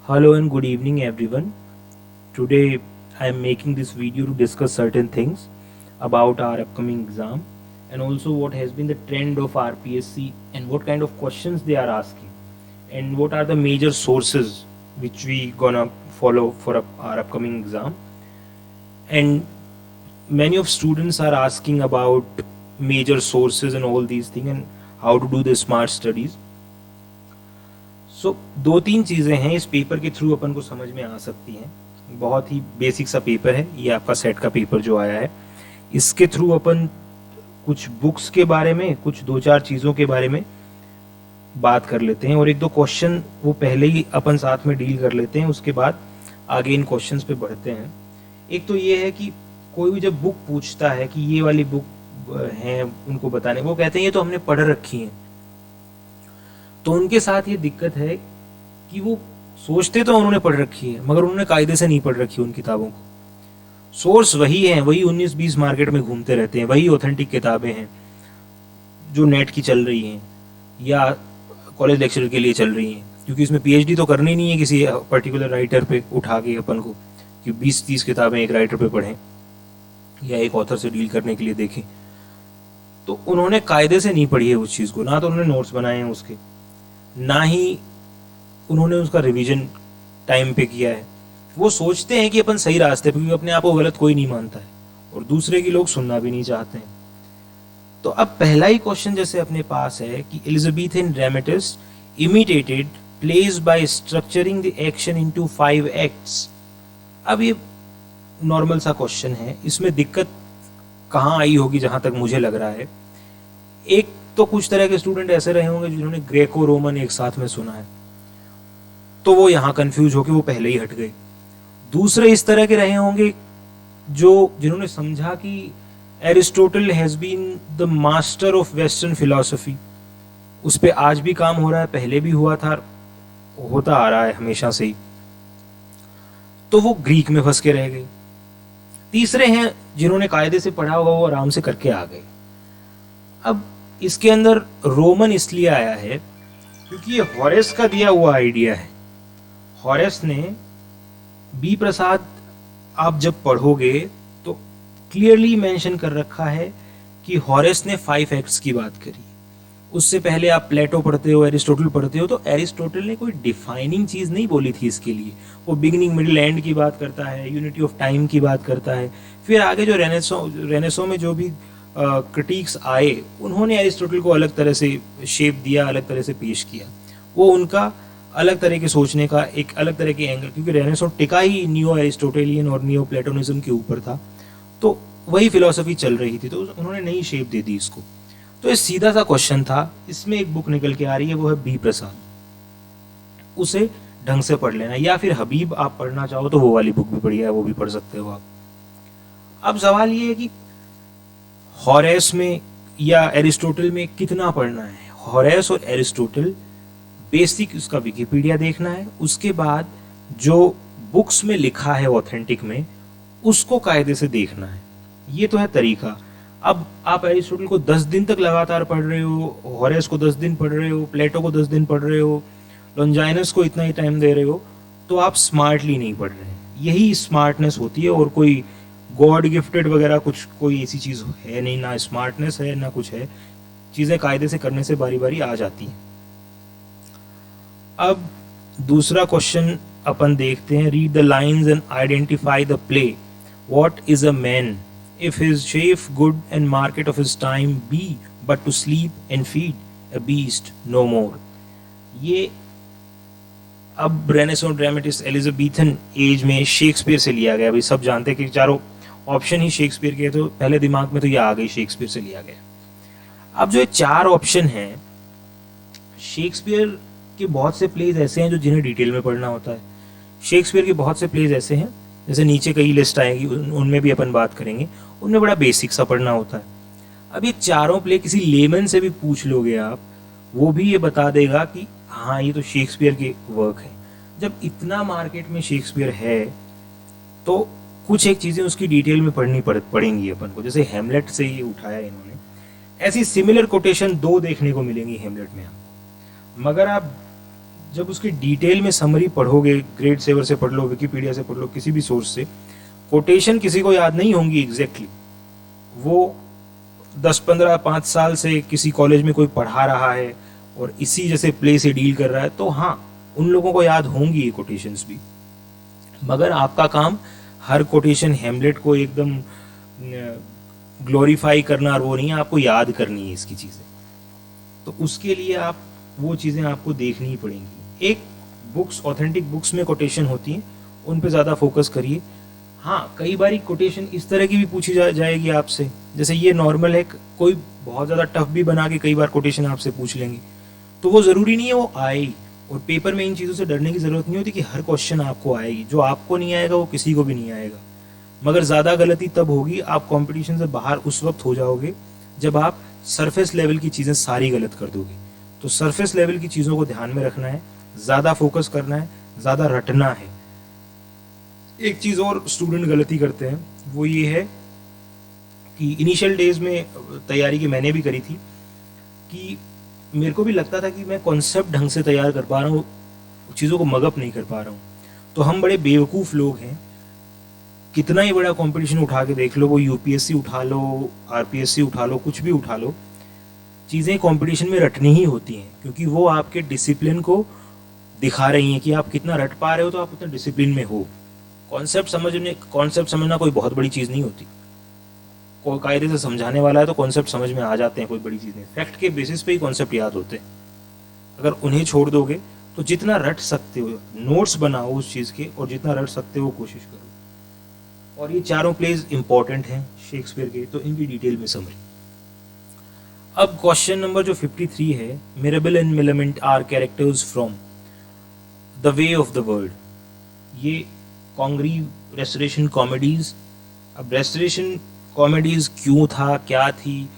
Hello and good evening, everyone. Today I am making this video to discuss certain things about our upcoming exam and also what has been the trend of RPSC and what kind of questions they are asking and what are the major sources which we gonna follow for our upcoming exam. And many of students are asking about major sources and all these things and how to do the smart studies. दो तीन चीज़ें हैं इस paper के through अपन को समझ में आ सकती हैं. बहुत ही बेसिक सा पेपर है ये आपका सेट का पेपर जो आया है. इसके थ्रू अपन कुछ बुक्स के बारे में कुछ दो चार चीज़ों के बारे में बात कर लेते हैं और एक दो क्वेश्चन वो पहले ही अपन साथ में डील कर लेते हैं. उसके बाद आगे इन क्वेश्चंस पे बढ़ते हैं. एक तो ये है कि कोई भी जब बुक पूछता है कि ये वाली बुक है उनको बताने, वो कहते हैं ये तो हमने पढ़ रखी है. तो उनके साथ ये दिक्कत है कि वो सोचते तो उन्होंने पढ़ रखी है मगर उन्होंने कायदे से नहीं पढ़ रखी उन किताबों को. सोर्स वही है, वही 19-20 मार्केट में घूमते रहते हैं, वही ऑथेंटिक किताबें हैं जो नेट की चल रही हैं या कॉलेज लेक्चर के लिए चल रही हैं. क्योंकि इसमें पीएचडी तो करनी नहीं है किसी पर्टिकुलर राइटर पे उठा के अपन को कि 20-30 किताबें एक राइटर पे पढ़ें या एक ऑथर से डील करने के लिए देखें. तो उन्होंने कायदे से नहीं पढ़ी है उस चीज़ को. ना तो उन्होंने नोट्स बनाए हैं उसके, ना ही उन्होंने उसका रिवीजन टाइम पे किया है. वो सोचते हैं कि अपन सही रास्ते पे, क्योंकि अपने आप को गलत कोई नहीं मानता है और दूसरे की लोग सुनना भी नहीं चाहते हैं. तो अब पहला ही क्वेश्चन जैसे अपने पास है कि Elizabethan dramatist imitated place by structuring the action into 5 acts. अब ये नॉर्मल सा क्वेश्चन है, इसमें दिक्कत कहाँ आई होगी जहां तक मुझे लग रहा है. एक तो कुछ तरह के स्टूडेंट ऐसे रहे होंगे जिन्होंने ग्रेको रोमन एक साथ में सुना है, तो वो यहाँ कंफ्यूज होके वो पहले ही हट गए. दूसरे इस तरह के रहे होंगे जिन्होंने समझा कि Aristotle has been the master of western philosophy. उस पर आज भी काम हो रहा है, पहले भी हुआ था, होता आ रहा है हमेशा से ही. तो वो ग्रीक में फंस के रह गए. तीसरे हैं जिन्होंने कायदे से पढ़ा होगा, वो आराम से करके आ गए. अब इसके अंदर रोमन इसलिए आया है क्योंकि ये हॉरेस का दिया हुआ आइडिया है. हॉरेस ने बी प्रसाद आप जब पढ़ोगे तो क्लियरली मेंशन कर रखा है कि हॉरेस ने 5 एक्ट्स की बात करी. उससे पहले आप प्लेटो पढ़ते हो, एरिस्टोटल पढ़ते हो, तो एरिस्टोटल ने कोई डिफाइनिंग चीज नहीं बोली थी इसके लिए. वो बिगिनिंग मिडिल एंड की बात करता है, यूनिटी ऑफ टाइम की बात करता है. फिर आगे जो रेनेसो में जो भी क्रिटिक्स आए, उन्होंने एरिस्टोटल को अलग तरह से शेप दिया, अलग तरह से पेश किया. वो उनका अलग तरह के सोचने का एक अलग तरह के एंगल, क्योंकि रेनेसो टिका ही नियो एरिस्टोटेलियन और नियो प्लेटोनिज्म के ऊपर था, तो वही फिलॉसफी चल रही थी, तो उन्होंने नई शेप दे दी इसको. तो ये सीधा सा क्वेश्चन था. इसमें एक बुक निकल के आ रही है, वो है बी प्रसाद. उसे ढंग से पढ़ लेना, या फिर हबीब आप पढ़ना चाहो तो वो वाली बुक भी बढ़िया है, वो भी पढ़ सकते हो आप. अब सवाल ये है कि हॉरेस में या एरिस्टोटल में कितना पढ़ना है. हॉरेस और एरिस्टोटल बेसिक उसका विकिपीडिया देखना है, उसके बाद जो बुक्स में लिखा है ऑथेंटिक में उसको कायदे से देखना है. ये तो है तरीका. अब आप एरिस्टोटल को 10 दिन तक लगातार पढ़ रहे हो, हॉरेस को 10 दिन पढ़ रहे हो, प्लेटो को 10 दिन पढ़ रहे हो, लॉन्जाइनस को इतना ही टाइम दे रहे हो, तो आप स्मार्टली नहीं पढ़ रहे. यही स्मार्टनेस होती है, और कोई गॉड गिफ्टेड वगैरह कुछ कोई ऐसी चीज है नहीं. ना स्मार्टनेस है ना कुछ है. चीजें कायदे से करने से बारी बारी आ जाती हैं. अब दूसरा क्वेश्चन अपन देखते हैं. Read the lines and identify the play. What is a man if his chief good and market of his time be but to sleep and feed a beast no more. ये अब Renaissance dramatist Elizabethan age में Shakespeare से लिया गया. भाई सब जानते हैं कि चारों ऑप्शन ही शेक्सपियर के, तो पहले दिमाग में तो ये आ गई, शेक्सपियर से लिया गया. अब जो ये 4 ऑप्शन हैं, शेक्सपियर के बहुत से प्लेज ऐसे हैं जो जिन्हें डिटेल में पढ़ना होता है. शेक्सपियर के बहुत से प्लेज ऐसे हैं, जैसे नीचे कई लिस्ट आएगी उनमें भी अपन बात करेंगे, उनमें बड़ा बेसिक सा पढ़ना होता है. अब ये चारों प्ले किसी लेमन से भी पूछ लोगे आप, वो भी ये बता देगा कि हाँ ये तो शेक्सपियर के वर्क है. जब इतना मार्केट में शेक्सपियर है तो कुछ एक चीज़ें उसकी डिटेल में पड़ेंगी अपन को. जैसे हेमलेट से ये उठाया इन्होंने, ऐसी सिमिलर कोटेशन 2 देखने को मिलेंगी हेमलेट में आपको. मगर आप जब उसके डिटेल में समरी पढ़ोगे, ग्रेड सेवर से पढ़ लो, विकिपीडिया से पढ़ लो, किसी भी सोर्स से, कोटेशन किसी को याद नहीं होंगी एग्जैक्टली। वो 10-15 5 साल से किसी कॉलेज में कोई पढ़ा रहा है और इसी जैसे प्ले से डील कर रहा है, तो हाँ, उन लोगों को याद होंगी ये कोटेशंस भी। मगर आपका काम हर कोटेशन हेमलेट को एकदम ग्लोरीफाई करना और वो नहीं है, आपको याद करनी है इसकी चीज़ें। तो उसके लिए आप वो चीज़ें आपको देखनी ही पड़ेंगी। एक बुक्स, ऑथेंटिक बुक्स में कोटेशन होती हैं, उन पे ज़्यादा फोकस करिए। हाँ, कई बार कोटेशन इस तरह की भी पूछी जाएगी आपसे, जैसे ये नॉर्मल है, कोई बहुत ज़्यादा टफ भी बना के कई बार कोटेशन आपसे पूछ लेंगे, तो वो ज़रूरी नहीं है वो आए। और पेपर में इन चीज़ों से डरने की ज़रूरत नहीं होती कि हर क्वेश्चन आपको आएगी। जो आपको नहीं आएगा वो किसी को भी नहीं आएगा। मगर ज़्यादा गलती तब होगी, आप कंपटीशन से बाहर उस वक्त हो जाओगे जब आप सरफेस लेवल की चीज़ें सारी गलत कर दोगे। तो सरफेस लेवल की चीज़ों को ध्यान में रखना है, ज़्यादा फोकस करना है, ज़्यादा रटना है। एक चीज़ और स्टूडेंट गलती करते हैं, वो ये है कि इनिशियल डेज में तैयारी की मैंने भी करी थी, कि मेरे को भी लगता था कि मैं कॉन्सेप्ट ढंग से तैयार कर पा रहा हूँ, चीज़ों को मगअप नहीं कर पा रहा हूँ। तो हम बड़े बेवकूफ़ लोग हैं। कितना ही बड़ा कंपटीशन उठा के देख लो, वो यूपीएससी उठा लो, आरपीएससी उठा लो, कुछ भी उठा लो, चीज़ें कंपटीशन में रटनी ही होती हैं, क्योंकि वो आपके डिसिप्लिन को दिखा रही हैं कि आप कितना रट पा रहे हो, तो आप उतना डिसिप्लिन में हो। कॉन्सेप्ट समझना कोई बहुत बड़ी चीज़ नहीं होती। कोई कायदे से समझाने वाला है तो कॉन्सेप्ट समझ में आ जाते हैं, कोई बड़ी चीज़ नहीं। फैक्ट के बेसिस पे ही कॉन्सेप्ट याद होते हैं। अगर उन्हें छोड़ दोगे तो जितना रट सकते हो नोट्स बनाओ उस चीज़ के, और जितना रट सकते हो कोशिश करो। और ये चारों प्लेज इंपॉर्टेंट हैं शेक्सपियर के, तो इनकी डिटेल में समझ। अब क्वेश्चन नंबर जो 53 है, Mirabell and Millamant are characters from the way of the world. ये कॉन्ग्री रेस्टोरेशन कॉमेडीज। अब रेस्टोरेशन कॉमेडीज क्यों था, क्या थी,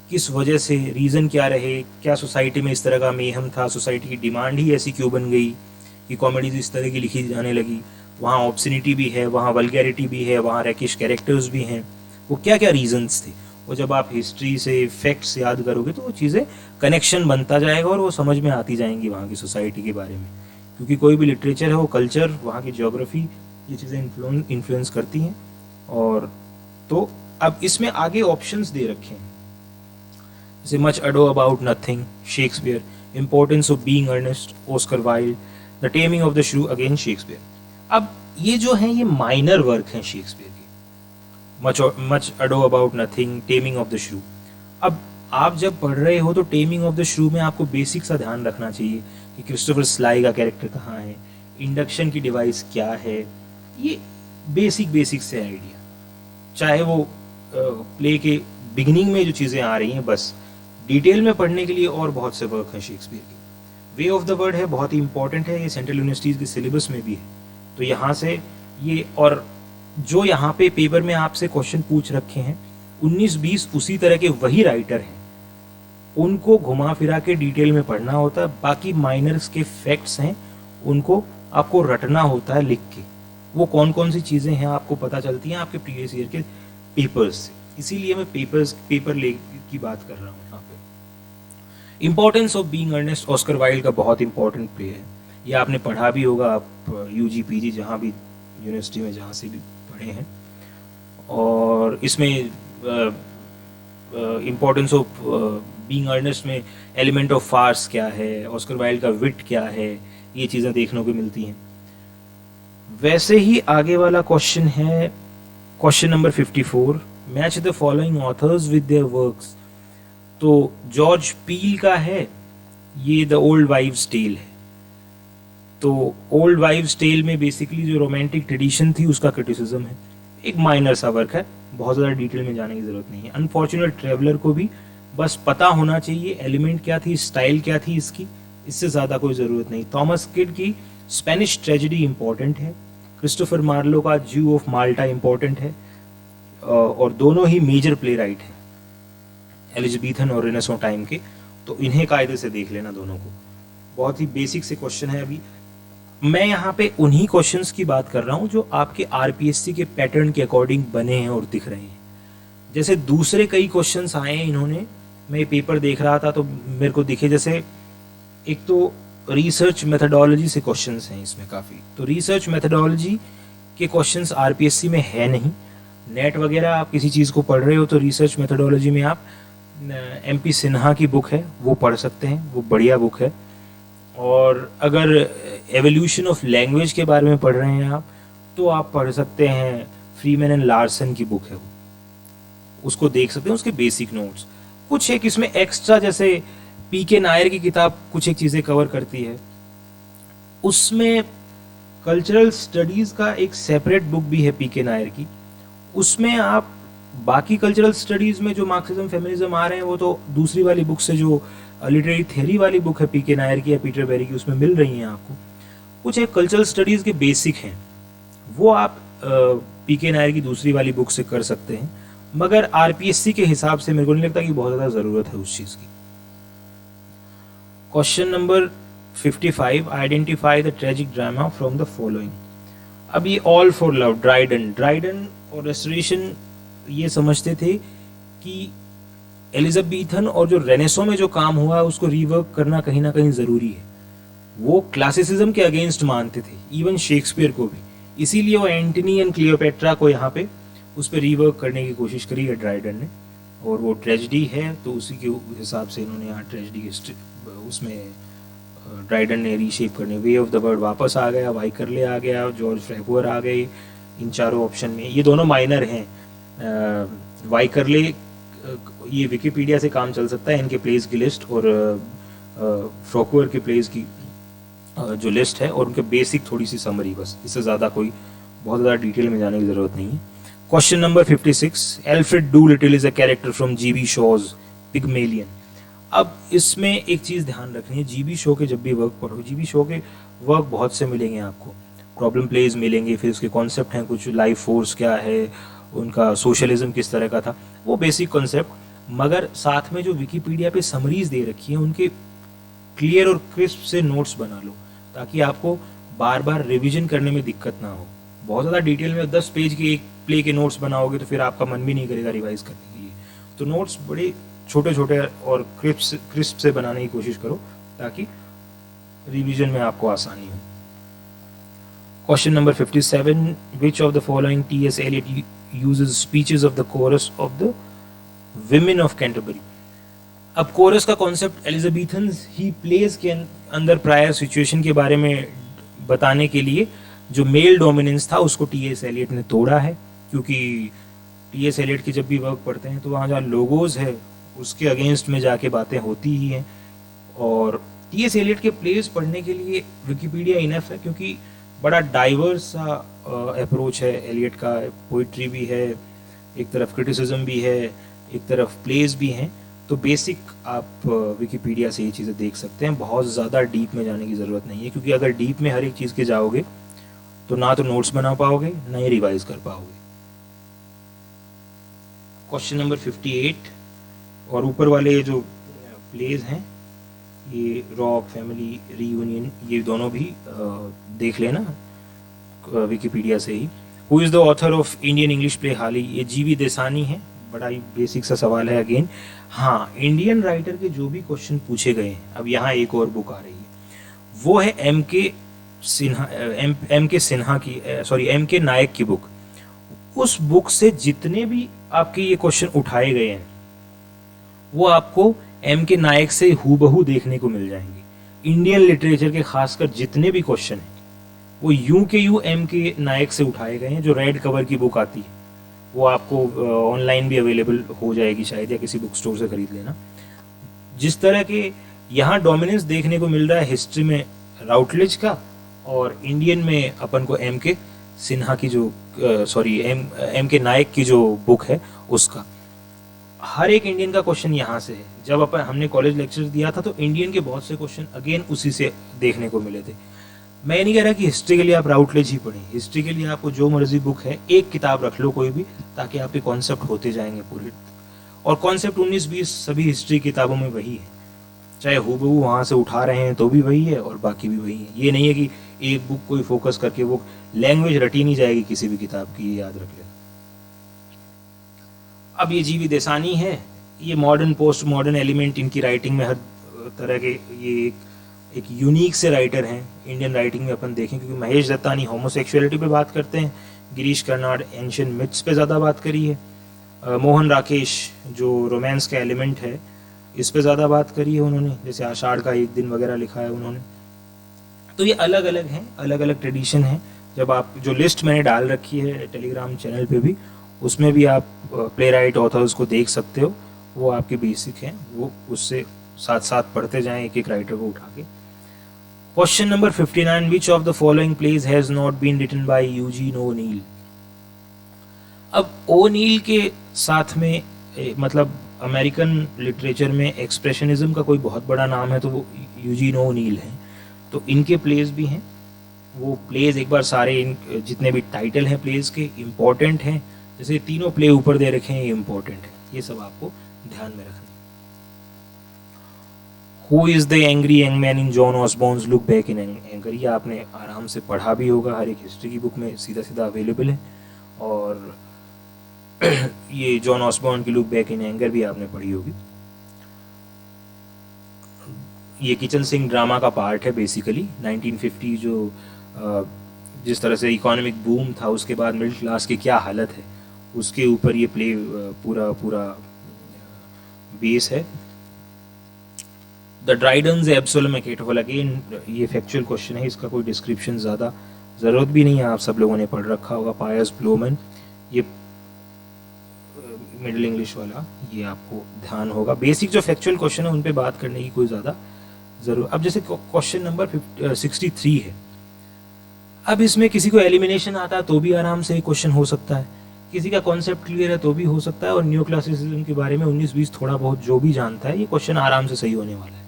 किस वजह से, रीज़न क्या रहे, क्या सोसाइटी में इस तरह का मेहम था, सोसाइटी की डिमांड ही ऐसी क्यों बन गई कि कॉमेडीज इस तरह की लिखी जाने लगी। वहाँ ऑब्सिनिटी भी है, वहाँ वल्गैरिटी भी है, वहाँ रैकिश कैरेक्टर्स भी हैं। वो क्या क्या रीजंस थे, वो जब आप हिस्ट्री से फैक्ट्स याद करोगे तो वो चीज़ें कनेक्शन बनता जाएगा और वो समझ में आती जाएंगी वहाँ की सोसाइटी के बारे में। क्योंकि कोई भी लिटरेचर है, वो कल्चर, वहाँ की ज्योग्राफी, ये चीज़ें इन्फ्लुएंस करती हैं। और तो अब इसमें आगे ऑप्शंस दे रखे हैं, जैसे much ado about nothing, Shakespeare, importance of being earnest, Oscar Wilde, the taming of the shrew, again Shakespeare. अब ये जो हैं ये माइनर वर्क हैं शेक्सपियर के, much ado about nothing, taming of the shrew. अब आप जब पढ़ रहे हो तो टेमिंग ऑफ द श्रू में आपको बेसिक सा ध्यान रखना चाहिए कि क्रिस्टोफर स्लाई का कैरेक्टर कहाँ है, इंडक्शन की डिवाइस क्या है, ये बेसिक से आइडिया। चाहे वो प्ले के बिगिनिंग में जो चीज़ें आ रही हैं, बस डिटेल में पढ़ने के लिए और बहुत से वर्क हैं शेक्सपियर के। वे ऑफ द वर्ल्ड है, बहुत ही इंपॉर्टेंट है, ये सेंट्रल यूनिवर्सिटीज़ के सिलेबस में भी है। तो यहाँ से ये, और जो यहाँ पे पेपर में आपसे क्वेश्चन पूछ रखे हैं 19-20 उसी तरह के वही राइटर हैं, उनको घुमा फिरा के डिटेल में पढ़ना होता है। बाकी माइनर्स के फैक्ट्स हैं, उनको आपको रटना होता है लिख के। वो कौन कौन सी चीज़ें हैं आपको पता चलती हैं आपके प्रीवियस ईयर के पेपर्स से, इसीलिए मैं पेपर ले की बात कर रहा हूँ यहाँ पे। Importance of being earnest, Oscar Wilde का बहुत इंपॉर्टेंट प्ले है, ये आपने पढ़ा भी होगा, आप यूजी पीजी जहाँ भी यूनिवर्सिटी में जहाँ से भी पढ़े हैं। और इसमें इंपॉर्टेंस ऑफ बीइंग अर्नेस्ट में एलिमेंट ऑफ फार्स क्या है, ऑस्कर वाइल्ड का विट क्या है, ये चीज़ें देखने को मिलती हैं। वैसे ही आगे वाला क्वेश्चन है question number 54, match the following authors with their works. तो जॉर्ज पील का है ये, द ओल्ड वाइव्स टेल है। तो ओल्ड वाइव्स टेल में बेसिकली जो रोमांटिक ट्रेडिशन थी उसका क्रिटिसिज्म है, एक माइनर सा वर्क है, बहुत ज़्यादा डिटेल में जाने की जरूरत नहीं है। अनफॉर्चुनेट ट्रेवलर को भी बस पता होना चाहिए एलिमेंट क्या थी, स्टाइल क्या थी इसकी, इससे ज़्यादा कोई ज़रूरत नहीं। थॉमस किड की स्पेनिश ट्रेजेडी इंपॉर्टेंट है, क्रिस्टोफर मार्लो का ज्यू ऑफ माल्टा इंपॉर्टेंट है, और दोनों ही मेजर प्ले राइट हैं एलिजाबेथन और रेनेसां टाइम के, तो इन्हें कायदे से देख लेना दोनों को। बहुत ही बेसिक से क्वेश्चन है। अभी मैं यहाँ पे उन्हीं क्वेश्चंस की बात कर रहा हूँ जो आपके आरपीएससी के पैटर्न के अकॉर्डिंग बने हैं और दिख रहे हैं। जैसे दूसरे कई क्वेश्चंस आए हैं, इन्होंने, मैं पेपर देख रहा था तो मेरे को दिखे, जैसे एक तो रिसर्च मेथडोलॉजी से क्वेश्चंस हैं इसमें काफ़ी। तो रिसर्च मेथडोलॉजी के क्वेश्चंस आरपीएससी में है नहीं। नेट वगैरह आप किसी चीज़ को पढ़ रहे हो तो रिसर्च मेथडोलॉजी में आप एमपी सिन्हा की बुक है वो पढ़ सकते हैं, वो बढ़िया बुक है। और अगर एवोल्यूशन ऑफ लैंग्वेज के बारे में पढ़ रहे हैं आप तो आप पढ़ सकते हैं फ्रीमैन एंड लार्सन की बुक है वो, उसको देख सकते हैं, उसके बेसिक नोट्स। कुछ एक इसमें एक्स्ट्रा, जैसे पीके नायर की किताब कुछ एक चीज़ें कवर करती है, उसमें कल्चरल स्टडीज़ का एक सेपरेट बुक भी है पीके नायर की। उसमें आप बाकी कल्चरल स्टडीज़ में जो मार्क्सिज्म फेमिनिज्म आ रहे हैं वो तो दूसरी वाली बुक से, जो लिटरेरी थ्योरी वाली बुक है पीके नायर की या पीटर बेरी की, उसमें मिल रही हैं आपको। कुछ एक कल्चरल स्टडीज़ के बेसिक हैं वो आप पीके नायर की दूसरी वाली बुक से कर सकते हैं, मगर आरपीएससी के हिसाब से मेरे को नहीं लगता कि बहुत ज़्यादा ज़रूरत है उस चीज़ की। Question number 55, identify the tragic drama from the following. अब ये ऑल फॉर लव, ड्राइडन और रेस्टोरेशन ये समझते थे कि एलिजाबेथन और जो रेनेसो में जो काम हुआ है उसको रिवर्क करना कहीं ना कहीं ज़रूरी है। वो क्लासिसिज्म के अगेंस्ट मानते थे, इवन शेक्सपियर को भी। इसीलिए वो एंटनी एंड क्लियोपेट्रा को यहाँ पे उस पर रिवर्क करने की कोशिश करी है ड्राइडन ने। और वो ट्रेजिडी है तो उसी के हिसाब से इन्होंने यहाँ ट्रेजिडी उसमें ड्राइडन ने रीशेप करने, वे ऑफ द वर्ड वापस आ गया, वाइकरले आ गया, जॉर्ज फ्रैगुअर आ गए इन चारों ऑप्शन में। ये दोनों माइनर हैं। वाइकरले ये विकिपीडिया से काम चल सकता है, इनके प्लेस की लिस्ट, और फ्रैगुअर के प्लेस की जो लिस्ट है, और उनके बेसिक थोड़ी सी समरी, बस इससे ज़्यादा कोई बहुत ज़्यादा डिटेल में जाने की ज़रूरत नहीं है। Question number 56, Alfred Doolittle is a character from GB shows Pygmalion. अब इसमें एक चीज़ ध्यान रखनी है, जीबी शो के जब भी वर्क पढ़ो, जीबी शो के वर्क बहुत से मिलेंगे आपको, प्रॉब्लम प्लेज मिलेंगे, फिर उसके कॉन्सेप्ट हैं कुछ, लाइफ फोर्स क्या है, उनका सोशलिज्म किस तरह का था, वो बेसिक कॉन्सेप्ट, मगर साथ में जो विकिपीडिया पे समरीज दे रखी है उनके क्लियर और क्रिस्प से नोट्स बना लो, ताकि आपको बार बार रिवीजन करने में दिक्कत ना हो। बहुत ज़्यादा डिटेल में 10 पेज के एक प्ले के नोट्स बनाओगे तो फिर आपका मन भी नहीं करेगा रिवाइज करने के लिए। तो नोट्स बड़े छोटे छोटे और क्रिस्प से बनाने की कोशिश करो ताकि रिवीजन में आपको आसानी हो। Question number 57, which of the following T S. Eliot uses speeches of the chorus of the women of Canterbury. अब कोरस का कॉन्सेप्ट एलिजाबेथन ही प्लेस के अंदर प्रायर सिचुएशन के बारे में बताने के लिए जो मेल डोमिनेंस था उसको टी.एस. एलियट ने तोड़ा है, क्योंकि टी.एस. एलियट की जब भी वर्क पढ़ते हैं तो वहाँ जहाँ लोगोज है उसके अगेंस्ट में जाके बातें होती ही हैं। और टी.एस. एलियट के प्लेस पढ़ने के लिए विकिपीडिया इनफ है, क्योंकि बड़ा डाइवर्स सा अप्रोच है एलियट का। पोइट्री भी है, एक तरफ क्रिटिसिज्म भी है, एक तरफ प्लेस भी हैं। तो बेसिक आप विकिपीडिया से ये चीज़ें देख सकते हैं, बहुत ज़्यादा डीप में जाने की ज़रूरत नहीं है, क्योंकि अगर डीप में हर एक चीज़ के जाओगे तो ना तो नोट्स बना पाओगे ना ही रिवाइज कर पाओगे। क्वेश्चन नंबर 58, और ऊपर वाले जो प्लेज हैं ये रॉक, फैमिली, रीयूनियन, ये दोनों भी देख लेना विकिपीडिया से ही। Who is the author of Indian English play Hali, ये जीवी देसानी है। बड़ा ही बेसिक सा सवाल है अगेन। हाँ, इंडियन राइटर के जो भी क्वेश्चन पूछे गए हैं, अब यहाँ एक और बुक आ रही है, वो है एम के नायक की बुक। उस बुक से जितने भी आपके ये क्वेश्चन उठाए गए हैं वो आपको एम के नायक से हूबहू देखने को मिल जाएंगे। इंडियन लिटरेचर के खासकर जितने भी क्वेश्चन हैं वो यूं के यूं एम के नायक से उठाए गए हैं। जो रेड कवर की बुक आती है वो आपको ऑनलाइन भी अवेलेबल हो जाएगी शायद, या किसी बुक स्टोर से खरीद लेना। जिस तरह के यहाँ डोमिनेंस देखने को मिल रहा है हिस्ट्री में राउटलेज का, और इंडियन में अपन को एम के सिन्हा की जो एम के नायक की जो बुक है उसका, हर एक इंडियन का क्वेश्चन यहाँ से है। जब अपन हमने कॉलेज लेक्चर दिया था तो इंडियन के बहुत से क्वेश्चन अगेन उसी से देखने को मिले थे। मैं नहीं कह रहा कि हिस्ट्री के लिए आप राउटलेज ही पढ़ें, हिस्ट्री के लिए आपको जो मर्जी बुक है एक किताब रख लो कोई भी, ताकि आपके कॉन्सेप्ट होते जाएंगे पूरे। और कॉन्सेप्ट 19-20 सभी हिस्ट्री किताबों में वही है, चाहे हूबहू वहाँ से उठा रहे हैं तो भी वही है और बाकी भी वही है। ये नहीं है कि एक बुक को ही फोकस करके वो लैंग्वेज रटी नहीं जाएगी किसी भी किताब की, ये याद रख लेना। अब ये जीवी देसानी है, ये मॉडर्न पोस्ट मॉडर्न एलिमेंट इनकी राइटिंग में हर तरह के, ये एक यूनिक से राइटर हैं इंडियन राइटिंग में अपन देखें, क्योंकि महेश दत्तानी होमोसेक्सुअलिटी पे बात करते हैं, गिरीश कर्नाड एंशियंट मिथ्स पे ज़्यादा बात करी है, मोहन राकेश जो रोमांस का एलिमेंट है इस पे ज़्यादा बात करी है उन्होंने, जैसे आषाढ़ का एक दिन वगैरह लिखा है उन्होंने। तो ये अलग अलग हैं, अलग अलग ट्रेडिशन हैं। जब आप जो लिस्ट मैंने डाल रखी है टेलीग्राम चैनल पे भी, उसमें भी आप प्ले राइट ऑथर्स को देख सकते हो, वो आपके बेसिक हैं, वो उससे साथ साथ पढ़ते जाएं एक एक राइटर को उठा के। Question number 59, which of the following plays has not been written by Eugene O'Neill. अब ओनील के साथ में मतलब अमेरिकन लिटरेचर में एक्सप्रेशनिज्म का कोई बहुत बड़ा नाम है तो वो यूजीन ओनील है। तो इनके प्लेज भी हैं, वो प्लेज एक बार सारे जितने भी टाइटल हैं प्लेज के इम्पोर्टेंट हैं, जैसे तीनों प्ले ऊपर दे रखे हैं ये इम्पोर्टेंट है, ये सब आपको ध्यान में रखना। Who is the angry young man in John Osborne's look back in anger, ये आपने आराम से पढ़ा भी होगा, हर एक हिस्ट्री की बुक में सीधा सीधा अवेलेबल है। और ये जॉन ऑसबॉर्न की लुक बैक इन एंगर भी आपने पढ़ी होगी। ये किचन सिंह ड्रामा का पार्ट है बेसिकली। 1950 जो जिस तरह से इकोनॉमिक बूम था, उसके बाद मिडिल क्लास की क्या हालत है, उसके ऊपर ये प्ले पूरा बेस है। द ड्राइडन्स एब्सोलम एकेटोफल, अगेन ये फैक्चुअल क्वेश्चन है, इसका कोई डिस्क्रिप्शन ज़्यादा ज़रूरत भी नहीं है, आप सब लोगों ने पढ़ रखा होगा। पायस ब्लोमन, ये मिडिल इंग्लिश वाला, ये आपको ध्यान होगा। बेसिक जो फैक्चुअल क्वेश्चन है उन पे बात करने की कोई ज़्यादा ज़रूर। अब जैसे क्वेश्चन नंबर 63 है, अब इसमें किसी को एलिमिनेशन आता है तो भी आराम से क्वेश्चन हो सकता है, किसी का कॉन्सेप्ट क्लियर है तो भी हो सकता है, और न्यू क्लासिसिज्म के बारे में 19-20 थोड़ा बहुत जो भी जानता है ये क्वेश्चन आराम से सही होने वाला है।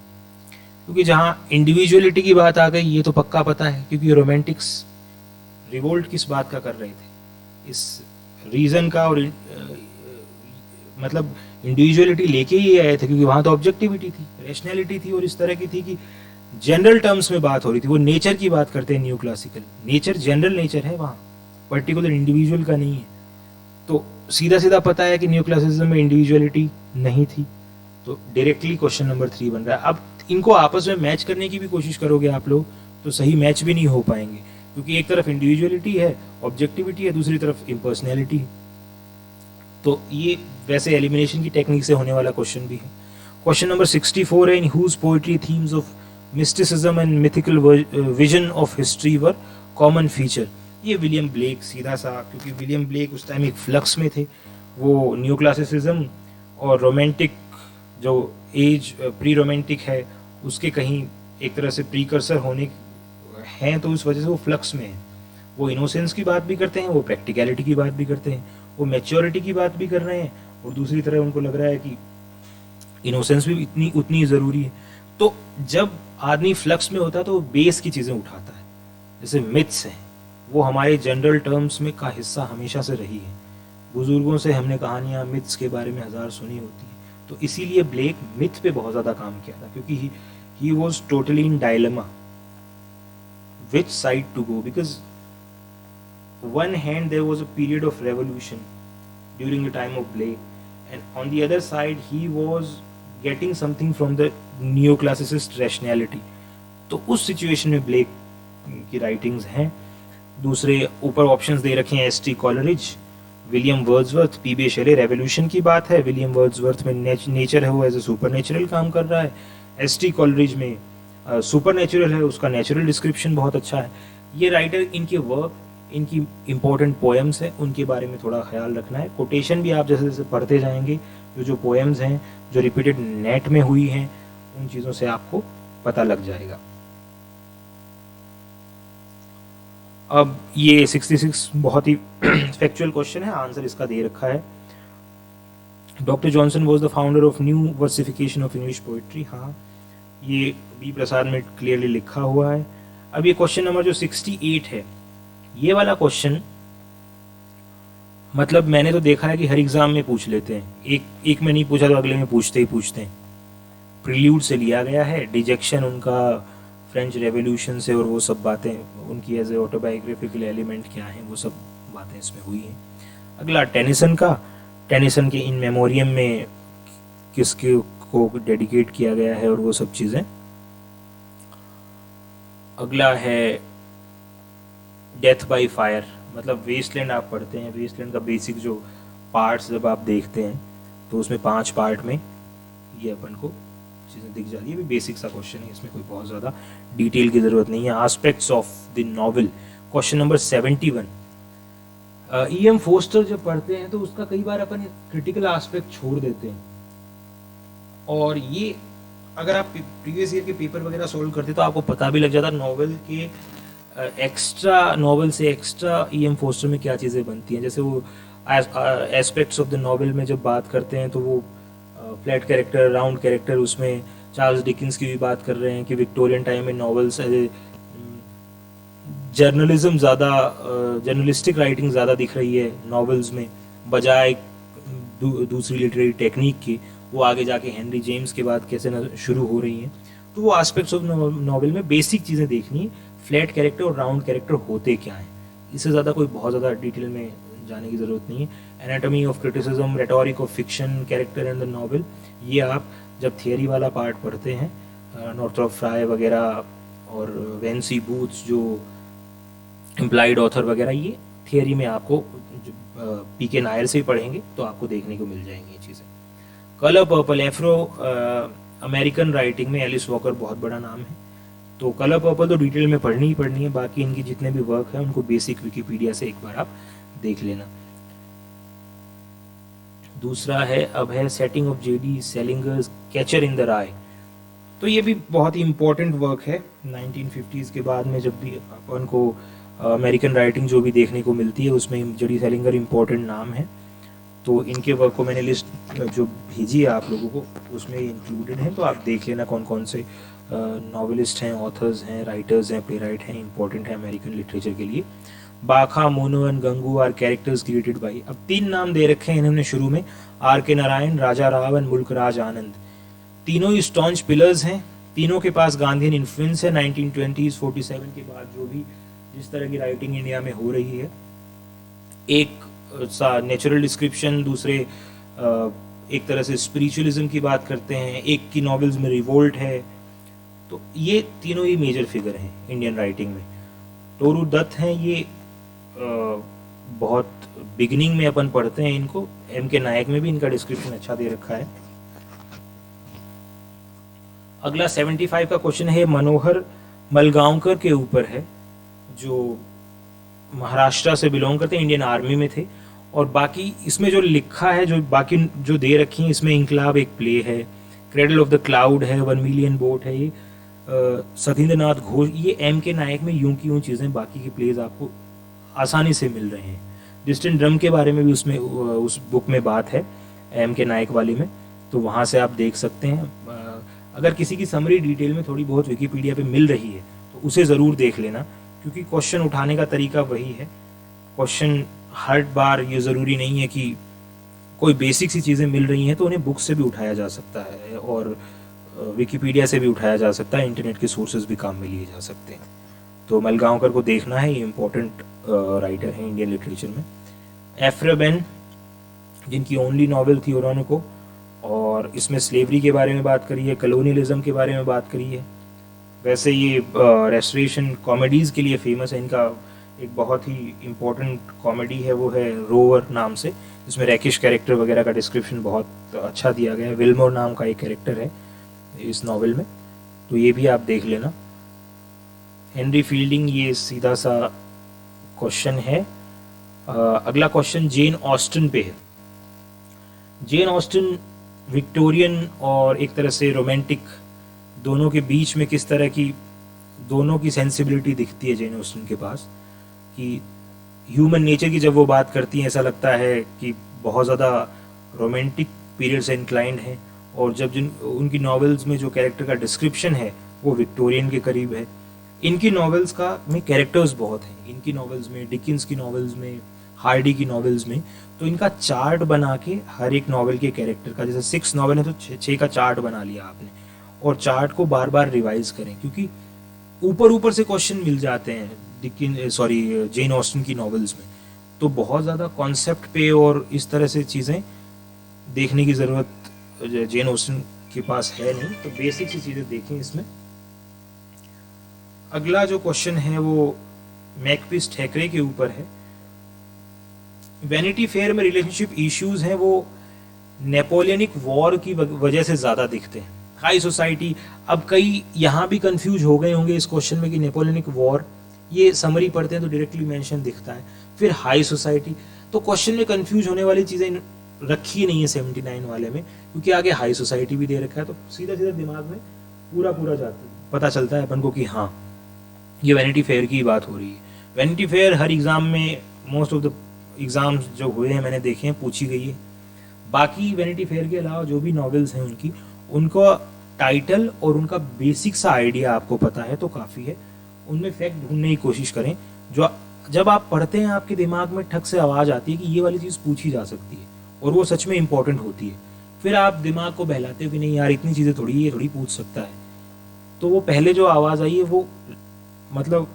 क्योंकि जहाँ इंडिविजुअलिटी की बात आ गई ये तो पक्का पता है, क्योंकि रोमांटिक्स रिवोल्ट किस बात का कर रहे थे, इस रीजन का, और मतलब इंडिविजुअलिटी लेके ही आए थे, क्योंकि वहाँ तो ऑब्जेक्टिविटी थी, रैशनैलिटी थी, और इस तरह की थी कि जनरल टर्म्स में बात हो रही थी। वो नेचर की बात करते हैं new classical, nature general nature है वहाँ, पर्टिकुलर इंडिविजुअल का नहीं है। तो सीधा सीधा पता है कि न्यू क्लासिज्म में इंडिविजुअलिटी नहीं थी, तो डायरेक्टली क्वेश्चन नंबर 3 बन रहा है। अब इनको आपस में मैच करने की भी कोशिश करोगे आप लोग तो सही मैच भी नहीं हो पाएंगे, क्योंकि एक तरफ इंडिविजुअलिटी है, ऑब्जेक्टिविटी है, दूसरी तरफ इम्पर्सनैलिटी है। तो ये वैसे एलिमिनेशन की टेक्निक से होने वाला क्वेश्चन भी है। क्वेश्चन नंबर 64 है, in whose poetry themes of mysticism and mythical vision of history were common feature. ये विलियम ब्लेक, सीधा सा, क्योंकि विलियम ब्लेक उस टाइम एक फ्लक्स में थे, वो न्यू क्लासिसिज्म और रोमांटिक जो एज प्री रोमांटिक है उसके कहीं एक तरह से प्रीकर्सर होने हैं, तो उस वजह से वो फ्लक्स में है। वो इनोसेंस की बात भी करते हैं, वो प्रैक्टिकलिटी की बात भी करते हैं, वो मैच्योरिटी की बात भी कर रहे हैं, और दूसरी तरह उनको लग रहा है कि इनोसेंस भी उतनी ज़रूरी है। तो जब आदमी फ्लक्स में होता है तो वो बेस की चीज़ें उठाता है, जैसे मिथ्स हैं, वो हमारे जनरल टर्म्स में का हिस्सा हमेशा से रही है। बुजुर्गों से हमने कहानियाँ मिथ्स के बारे में 1000 सुनी होती है, तो इसीलिए ब्लेक मिथ पे बहुत ज़्यादा काम किया था, क्योंकि he was totally in dilemma which side to go, because one hand there was a period of revolution during the time of Blake, and on the other side he was getting something from the neoclassicist rationality. तो उस situation में black की writings हैं। दूसरे ऊपर options दे रखे हैं, S T. Coleridge, William Wordsworth, P B. Shelley. Revolution की बात है, विलियम वर्ड्सवर्थ में नेचर है, वो एज ए सुपर नेचुरल काम कर रहा है। एस.टी. कॉलरिज में सुपर नेचुरल है, उसका नेचुरल डिस्क्रिप्शन बहुत अच्छा है। ये राइटर, इनके वर्क, इनकी इंपॉर्टेंट पोएम्स हैं, उनके बारे में थोड़ा ख्याल रखना है। कोटेशन भी आप जैसे जैसे पढ़ते जाएंगे, जो पोएम्स हैं जो रिपीटेड नेट में हुई हैं, उन चीज़ों से आपको पता लग जाएगा। अब ये 66 बहुत ही फैक्चुअल क्वेश्चन है, आंसर इसका दे रखा है। Doctor Johnson was the founder of new versification of English poetry. हाँ, ये बी प्रसाद में क्लियरली लिखा हुआ है। अब ये क्वेश्चन नंबर जो 68 है, ये वाला क्वेश्चन मतलब मैंने तो देखा है कि हर एग्जाम में पूछ लेते हैं, एक में नहीं पूछा तो अगले में पूछते ही हैं। प्रिल्यूड से लिया गया है, डिजेक्शन उनका फ्रेंच रेवोल्यूशन से, और वो सब बातें उनकी एज ए ऑटोबायोग्राफिकल एलिमेंट क्या हैं, वो सब बातें इसमें हुई हैं। अगला टेनिसन का, टेनिसन के इन मेमोरियम में किसके को डेडिकेट किया गया है, और वो सब चीज़ें। अगला है डेथ बाय फायर, मतलब वेस्टलैंड आप पढ़ते हैं, वेस्टलैंड का बेसिक जो पार्ट्स जब आप देखते हैं तो उसमें 5 पार्ट में ये अपन को चीज़ें दिख जाती है। भी बेसिक सा क्वेश्चन है, इसमें कोई बहुत ज़्यादा डिटेल की ज़रूरत नहीं है। Aspects of the novel, question number 71। E.M. Forster जब पढ़ते हैं तो उसका कई बार अपन क्रिटिकल एस्पेक्ट छोड़ देते हैं, और ये अगर आप प्रीवियस ईयर के पेपर वगैरह सोल्व करते तो आपको पता भी लग जाता नॉवल के एक्स्ट्रा, नॉवल से एक्स्ट्रा E.M. फोस्टर में क्या चीज़ें बनती हैं। जैसे वो एस्पेक्ट्स ऑफ द नॉवल में जब बात करते हैं तो वो फ्लैट कैरेक्टर, राउंड कैरेक्टर, उसमें चार्ल्स डिकिंस की भी बात कर रहे हैं कि विक्टोरियन टाइम में नॉवेल्स जर्नलिज्म ज़्यादा, जर्नलिस्टिक राइटिंग ज़्यादा दिख रही है नॉवेल्स में बजाय दूसरी लिटरेरी टेक्निक की। वो आगे जाके हेनरी जेम्स के बाद कैसे शुरू हो रही हैं। तो वो एस्पेक्ट्स ऑफ नॉवल में बेसिक चीज़ें देखनी है, फ्लैट कैरेक्टर और राउंड कैरेक्टर होते क्या हैं, इससे ज़्यादा कोई बहुत ज़्यादा डिटेल में जाने की ज़रूरत नहीं है। Anatomy of criticism, rhetoric of fiction, character and the novel, ये आप जब थियरी वाला पार्ट पढ़ते हैं, नॉर्थरॉप फ्राई वगैरह और वेंसी बूथ्स जो इम्प्लाइड ऑथर वगैरह, ये थियरी में आपको पीके नायर से ही पढ़ेंगे तो आपको देखने को मिल जाएंगी ये चीज़ें। Colour purple, Afro American writing में एलिस वॉकर बहुत बड़ा नाम है, तो कलर पर्पल तो डिटेल में पढ़नी ही पढ़नी है। बाकी इनकी जितने भी वर्क है उनको बेसिक विकिपीडिया से एक बार आप देख लेना। दूसरा है अब है setting of J D Salinger's catcher in the rye, तो ये भी बहुत ही इम्पोर्टेंट वर्क है। 1950s के बाद में जब भी अपन को अमेरिकन राइटिंग जो भी देखने को मिलती है उसमें जेडी सेलिंगर इम्पोर्टेंट नाम है, तो इनके वर्क को मैंने लिस्ट जो भेजी है आप लोगों को उसमें इंक्लूडेड है, तो आप देख लेना कौन कौन से नॉवेलिस्ट हैं, ऑथर्स हैं, राइटर्स हैं, प्ले राइट हैं, इंपॉर्टेंट है अमेरिकन लिटरेचर के लिए। Bakha, Munoo and Gangu are characters created by, अब 3 नाम दे रखे हैं इन्होंने शुरू में, आर के नारायण, राजा राव एंड मुल्कराज आनंद। तीनों ही स्टॉन्च पिलर्स हैं, तीनों के पास गांधीयन इन्फ्लुएंस है। 1920s 47 के बाद जो भी जिस तरह की राइटिंग इंडिया में हो रही है, एक सा नेचुरल डिस्क्रिप्शन, दूसरे एक तरह से स्पिरिचुअलिज्म की बात करते हैं, एक की नॉवेल्स में रिवोल्ट है, तो ये तीनों ही मेजर फिगर हैं इंडियन राइटिंग में। टोरू दत्त हैं, ये बहुत बिगिनिंग में अपन पढ़ते हैं इनको, एम के नायक में भी इनका डिस्क्रिप्शन अच्छा दे रखा है। अगला 75 का क्वेश्चन है मनोहर मलगांवकर के ऊपर है, जो महाराष्ट्र से बिलोंग करते हैं, इंडियन आर्मी में थे। और बाकी इसमें जो लिखा है, जो बाकी जो दे रखी है, इसमें इंकलाब एक प्ले है, क्रेडल ऑफ द क्लाउड है, 1 मिलियन बोट है, ये सतीन्द्रनाथ घोष, ये एम के नायक में यूं की यूं चीज़ें, बाकी के प्लेज आपको आसानी से मिल रहे हैं। डिस्टेंट ड्रम के बारे में भी उसमें उस बुक में बात है एम के नायक वाली में, तो वहाँ से आप देख सकते हैं। अगर किसी की समरी डिटेल में थोड़ी बहुत विकिपीडिया पे मिल रही है तो उसे ज़रूर देख लेना, क्योंकि क्वेश्चन उठाने का तरीका वही है। क्वेश्चन हर बार ये ज़रूरी नहीं है कि कोई बेसिक सी चीज़ें मिल रही हैं तो उन्हें बुक से भी उठाया जा सकता है और विकिपीडिया से भी उठाया जा सकता है, इंटरनेट के सोर्सेज भी काम में लिए जा सकते हैं। तो मलगांवकर को देखना है, ये इम्पोर्टेंट राइटर हैं इंडियन लिटरेचर में। एफ्रे बेन, जिनकी ओनली नॉवेल थी ओरोनिको, और इसमें स्लेवरी के बारे में बात करी है, कलोनियलिज्म के बारे में बात करी है। वैसे ये रेस्टोरेशन कॉमेडीज़ के लिए फेमस है, इनका एक बहुत ही इम्पोर्टेंट कॉमेडी है, वो है रोवर नाम से, जिसमें रैकिश कैरेक्टर वगैरह का डिस्क्रिप्शन बहुत अच्छा दिया गया है। विल्मोर नाम का एक कैरेक्टर है इस नॉवेल में, तो ये भी आप देख लेना। हेनरी फील्डिंग, ये सीधा सा क्वेश्चन है। अगला क्वेश्चन जेन ऑस्टन पे है। जेन ऑस्टन विक्टोरियन और एक तरह से रोमांटिक दोनों के बीच में किस तरह की दोनों की सेंसिबिलिटी दिखती है जेन ऑस्टन के पास, कि ह्यूमन नेचर की जब वो बात करती हैं ऐसा लगता है कि बहुत ज़्यादा रोमांटिक पीरियड से इंक्लाइंड है, और जब जिन उनकी नॉवेल्स में जो कैरेक्टर का डिस्क्रिप्शन है वो विक्टोरियन के करीब है। इनकी नॉवेल्स का में कैरेक्टर्स बहुत हैं, इनकी नॉवेल्स में, डिकिंस की नॉवेल्स में, हार्डी की नॉवेल्स में, तो इनका चार्ट बना के हर एक नॉवेल के कैरेक्टर का, जैसे 6 नॉवेल है तो 6 का चार्ट बना लिया आपने, और चार्ट को बार बार रिवाइज करें, क्योंकि ऊपर ऊपर से क्वेश्चन मिल जाते हैं जेन ऑस्टन की नॉवेल्स में, तो बहुत ज़्यादा कॉन्सेप्ट पे और इस तरह से चीज़ें देखने की ज़रूरत जेन ऑस्टन के पास है नहीं, तो बेसिक सी चीज़ें देखें इसमें। अगला जो क्वेश्चन है वो मैकपिस ठेकरे के ऊपर है। वैनिटी फेयर में रिलेशनशिप इश्यूज हैं वो नेपोलियनिक वॉर की वजह से ज्यादा दिखते हैं। हाई सोसाइटी, अब कई यहाँ भी कंफ्यूज हो गए होंगे इस क्वेश्चन में कि नेपोलियनिक वॉर, ये समरी पढ़ते हैं तो डायरेक्टली मेंशन दिखता है, फिर हाई सोसाइटी, तो क्वेश्चन में कंफ्यूज होने वाली चीजें रखी नहीं है 79 वाले में, क्योंकि आगे हाई सोसाइटी भी दे रखा है, तो सीधा सीधा दिमाग में पूरा पूरा जाता है, पता चलता है अपन को कि हाँ ये वैनिटी फेयर की बात हो रही है। वैनिटी फेयर हर एग्जाम में, मोस्ट ऑफ द एग्जाम्स जो हुए हैं मैंने देखे हैं, पूछी गई है। बाकी वैनिटी फेयर के अलावा जो भी नॉवेल्स हैं उनकी, उनका टाइटल और उनका बेसिक सा आइडिया आपको पता है तो काफ़ी है। उनमें फैक्ट ढूंढने की कोशिश करें, जो जब आप पढ़ते हैं आपके दिमाग में ठक से आवाज़ आती है कि ये वाली चीज़ पूछी जा सकती है और वो सच में इंपॉर्टेंट होती है। फिर आप दिमाग को बहलाते हो कि नहीं यार इतनी चीज़ें थोड़ी, ये थोड़ी पूछ सकता है, तो वो पहले जो आवाज़ आई है वो मतलब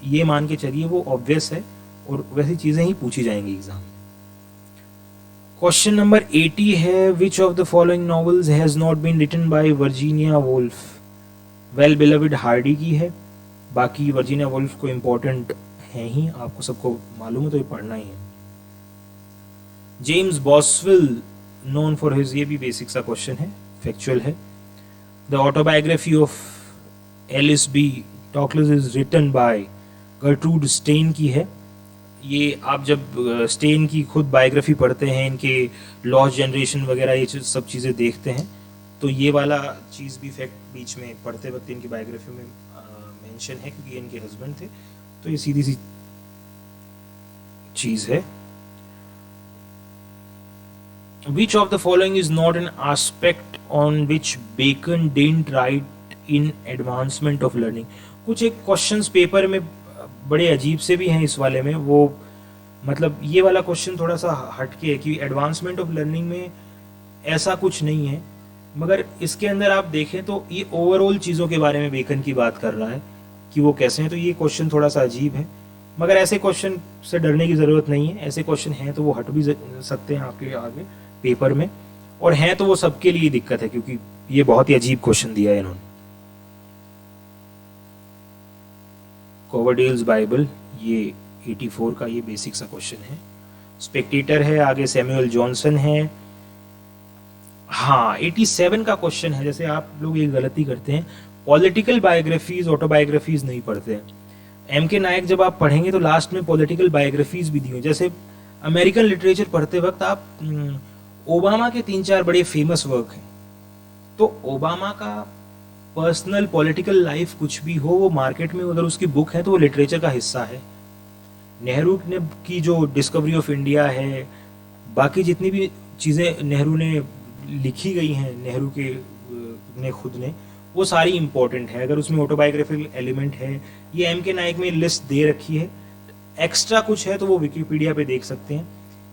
ये मान के चलिए वो ऑब्वियस है और वैसी चीज़ें ही पूछी जाएंगी एग्जाम में। क्वेश्चन नंबर 80 है, which of the following novels has not been written by Virginia Woolf? Well Beloved Hardy की है, बाकी वर्जीनिया वुल्फ को इम्पोर्टेंट है ही, आपको सबको मालूम है तो ये पढ़ना ही है। James Boswell known for his, ये भी बेसिक सा क्वेश्चन है, फैक्चुअल है। The autobiography of Alice B Toklas is written by Gertrude Stein की है। ये आप जब स्टेन की खुद बायोग्राफी पढ़ते हैं, इनके लॉस्ट जनरेशन वगैरह ये सब चीज़ें देखते हैं, तो ये वाला चीज़ भी फैक्ट बीच में पढ़ते वक्त इनकी बायोग्राफी में मेंशन है, क्योंकि इनके हस्बैंड थे, तो ये सीधी सी चीज़ है। Which of the following is not an aspect on which Bacon didn't write in advancement of learning? कुछ एक क्वेश्चंस पेपर में बड़े अजीब से भी हैं इस वाले में, वो मतलब ये वाला क्वेश्चन थोड़ा सा हटके है कि एडवांसमेंट ऑफ लर्निंग में ऐसा कुछ नहीं है, मगर इसके अंदर आप देखें तो ये ओवरऑल चीज़ों के बारे में बेकन की बात कर रहा है कि वो कैसे हैं, तो ये क्वेश्चन थोड़ा सा अजीब है, मगर ऐसे क्वेश्चन से डरने की ज़रूरत नहीं है। ऐसे क्वेश्चन हैं तो वो हट भी सकते हैं आपके आगे पेपर में, और हैं तो वो सबके लिए दिक्कत है क्योंकि ये बहुत ही अजीब क्वेश्चन दिया है इन्होंने। कोवरडेल्स बाइबल, ये 84 का ये बेसिक सा क्वेश्चन है। स्पेक्टेटर है, आगे सैमुअल जॉनसन है। हाँ 87 का क्वेश्चन है, जैसे आप लोग ये गलती करते हैं, पॉलिटिकल बायोग्राफीज ऑटोबायोग्राफीज नहीं पढ़ते हैं। एम के नायक जब आप पढ़ेंगे तो लास्ट में पॉलिटिकल बायोग्राफीज भी दी हुई, जैसे अमेरिकन लिटरेचर पढ़ते वक्त आप ओबामा के 3-4 बड़े फेमस वर्क हैं, तो ओबामा का पर्सनल पॉलिटिकल लाइफ कुछ भी हो, वो मार्केट में अगर उसकी बुक है तो वो लिटरेचर का हिस्सा है। नेहरू ने की जो डिस्कवरी ऑफ इंडिया है, बाकी जितनी भी चीज़ें नेहरू ने लिखी गई हैं, नेहरू के ने खुद ने, वो सारी इंपॉर्टेंट है। अगर उसमें ऑटोबायोग्राफिकल एलिमेंट है, ये एम के नायक में लिस्ट दे रखी है, एक्स्ट्रा कुछ है तो वो विकिपीडिया पे देख सकते हैं।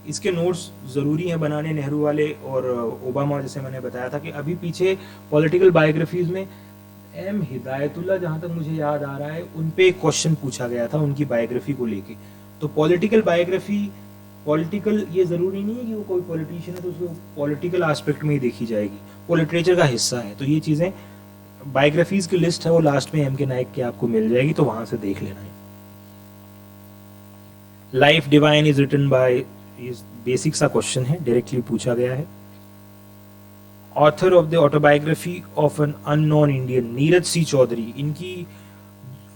इसके नोट्स ज़रूरी हैं बनाने नेहरू वाले और ओबामा, जैसे मैंने बताया था कि अभी पीछे पॉलिटिकल बायोग्राफीज में एम हिदायतुल्लाह, जहाँ तक मुझे याद आ रहा है, उन पे एक क्वेश्चन पूछा गया था उनकी बायोग्राफी को लेके। तो पॉलिटिकल बायोग्राफी, पॉलिटिकल ये ज़रूरी नहीं है कि वो कोई पॉलिटिशियन है तो उसको पॉलिटिकल एस्पेक्ट में ही देखी जाएगी, वो लिटरेचर का हिस्सा है। तो ये चीज़ें, बायोग्राफीज की लिस्ट है वो लास्ट में एम के नायक की आपको मिल जाएगी, तो वहाँ से देख लेना है। Life divine is written by, basic सा क्वेश्चन है, डायरेक्टली पूछा गया है। Author of the autobiography of an unknown Indian, Nirad C Chaudhuri. इनकी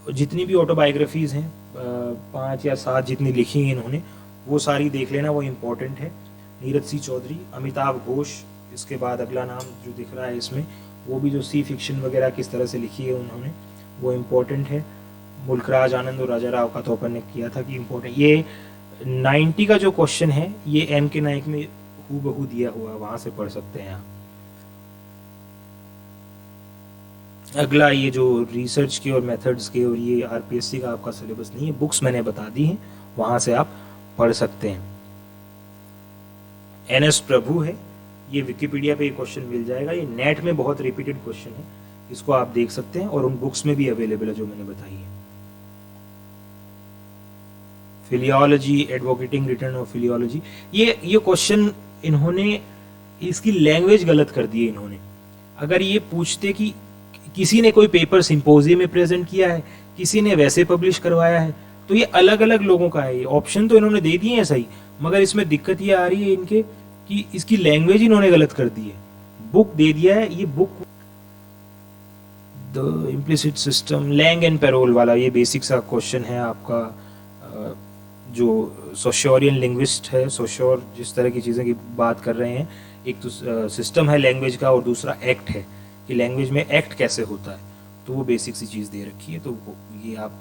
जितनी भी ऑटोबायोग्राफीज हैं 5 या 7 जितनी लिखी हैं इन्होंने, वो सारी देख लेना, वो इम्पोर्टेंट है। नीरज सी चौधरी, अमिताभ घोष, इसके बाद अगला नाम जो दिख रहा है इसमें, वो भी जो सी फिक्शन वगैरह किस तरह से लिखी है उन्होंने, वो इम्पोर्टेंट है। मुल्कराज आनंद और राजा राव का तो अपन ने किया था कि इम्पोर्टेंट। ये 90 का जो क्वेश्चन है ये एम के नायक में हूबहू दिया हुआ है, वहां से पढ़ सकते हैं आप। अगला ये जो रिसर्च के और मेथड्स के, और ये आरपीएससी का आपका सिलेबस नहीं है, बुक्स मैंने बता दी हैं, वहां से आप पढ़ सकते हैं। एनएस प्रभु है, ये विकिपीडिया पे क्वेश्चन मिल जाएगा, ये नेट में बहुत रिपीटेड क्वेश्चन है, इसको आप देख सकते हैं और उन बुक्स में भी अवेलेबल है जो मैंने बताई है। फिलियोलॉजी, एडवोकेटिंग रिटर्न ऑफ फिलियोलॉजी, ये क्वेश्चन इन्होंने, इसकी लैंग्वेज गलत कर दी है इन्होंने। अगर ये पूछते कि किसी ने कोई पेपर सिंपोजियम में प्रेजेंट किया है, किसी ने वैसे पब्लिश करवाया है, तो ये अलग अलग लोगों का है। ये ऑप्शन तो इन्होंने दे दिए हैं सही, मगर इसमें दिक्कत ये आ रही है इनके कि इसकी लैंग्वेज इन्होंने गलत कर दी है। बुक दे दिया है, ये book the implicit system, langue and parole वाला ये बेसिक सा क्वेश्चन है आपका। जो सोशियोरियन लिंग्विस्ट है, सोशियोर जिस तरह की चीज़ें की बात कर रहे हैं, एक तो सिस्टम है लैंग्वेज का और दूसरा एक्ट है कि लैंग्वेज में एक्ट कैसे होता है, तो वो बेसिक सी चीज़ दे रखी है। तो ये आप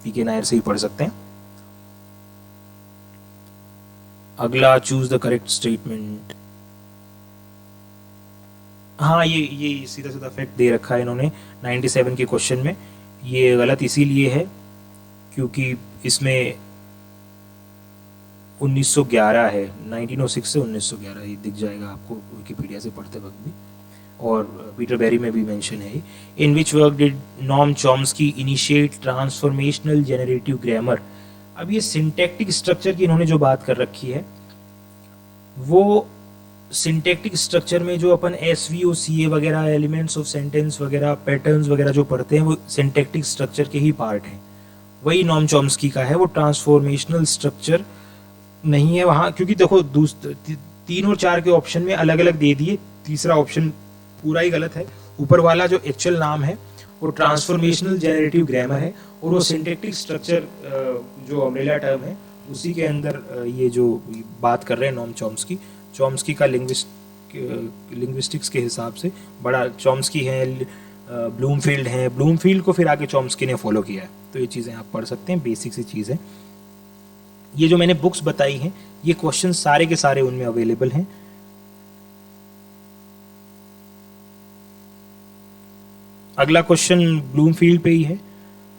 पीके नायर से ही पढ़ सकते हैं। अगला, चूज द करेक्ट स्टेटमेंट। हाँ, ये सीधा सीधा फैक्ट दे रखा है इन्होंने 97 के क्वेश्चन में। ये गलत इसीलिए है क्योंकि इसमें 1911 है, 1906 से 1911 ये दिख जाएगा आपको विकिपीडिया से पढ़ते वक्त भी, और पीटर बेरी में भी मेंशन है। In which work did Noam Chomsky initiate transformational generative grammar. अब ये सिंटैक्टिक स्ट्रक्चर की इन्होंने जो बात कर रखी है, वो सिंटैक्टिक स्ट्रक्चर में जो अपन SVO CA वगैरह, एलिमेंट्स ऑफ सेंटेंस वगैरह, पैटर्न्स वगैरह जो पढ़ते हैं, वो सिंटैक्टिक स्ट्रक्चर के ही पार्ट हैं। वही नॉम चॉम्स्की का है, वो ट्रांसफॉर्मेशनल स्ट्रक्चर नहीं है वहाँ, क्योंकि देखो 3 और 4 के ऑप्शन में अलग अलग दे दिए, तीसरा ऑप्शन पूरा ही गलत है। ऊपर वाला जो एक्चुअल नाम है वो ट्रांसफॉर्मेशनल जेनरेटिव ग्रामर है, और वो सिंटैक्टिक स्ट्रक्चर जो अम्ब्रेला टर्म है उसी के अंदर ये जो बात कर रहे हैं नॉम चॉम्स्की। चॉम्स्की का लिंग्विस्टिक्स के हिसाब से बड़ा चॉम्स्की है, ब्लूमफील्ड है, ब्लूमफील्ड को फिर आगे चॉम्स्की ने फॉलो किया है। तो ये चीज़ें आप पढ़ सकते हैं, बेसिक सी चीज़ है। ये जो मैंने बुक्स बताई हैं, ये क्वेश्चन सारे के सारे उनमें अवेलेबल हैं। अगला क्वेश्चन ब्लूमफील्ड पे ही है,